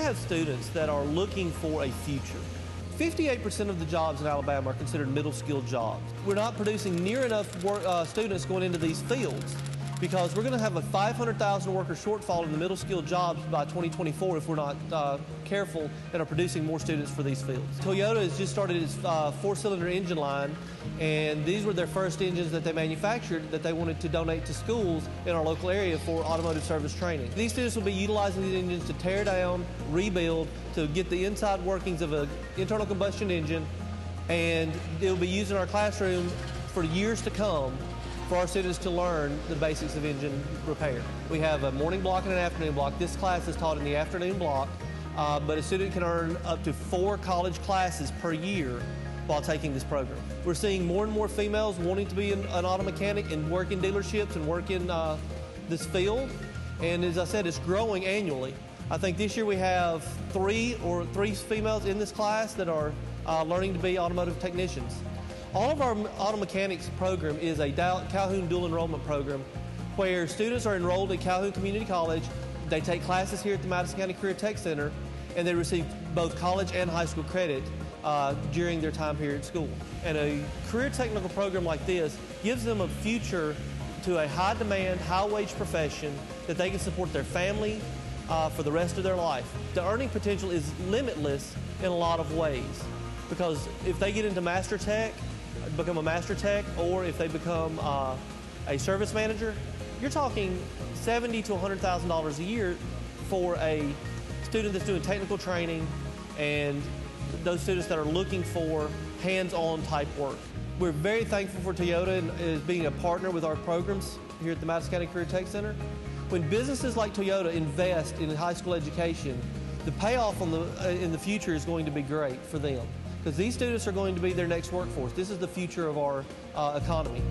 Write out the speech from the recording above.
have students that are looking for a future. 58% of the jobs in Alabama are considered middle-skilled jobs. We're not producing near enough students going into these fields because we're going to have a 500,000 worker shortfall in the middle-skilled jobs by 2024 if we're not careful and are producing more students for these fields. Toyota has just started its four-cylinder engine line, and these were their first engines that they manufactured that they wanted to donate to schools in our local area for automotive service training. These students will be utilizing these engines to tear down, rebuild, to get the inside workings of an internal combustion engine, and it will be used in our classroom for years to come for our students to learn the basics of engine repair. We have a morning block and an afternoon block. This class is taught in the afternoon block, but a student can earn up to 4 college classes per year while taking this program. We're seeing more and more females wanting to be an auto mechanic and work in dealerships and work in this field, and as I said, it's growing annually. I think this year we have three females in this class that are learning to be automotive technicians. All of our auto mechanics program is a Calhoun dual enrollment program where students are enrolled at Calhoun Community College. They take classes here at the Madison County Career Tech Center, and they receive both college and high school credit during their time here at school. And a career technical program like this gives them a future to a high-demand, high-wage profession that they can support their family for the rest of their life. The earning potential is limitless in a lot of ways, because if they get into master tech, become a master tech, or if they become a service manager, you're talking $70,000 to $100,000 a year for a student that's doing technical training and those students that are looking for hands-on type work. We're very thankful for Toyota as being a partner with our programs here at the Madison County Career Tech Center. When businesses like Toyota invest in high school education, the payoff in the future is going to be great for them, because these students are going to be their next workforce. This is the future of our economy.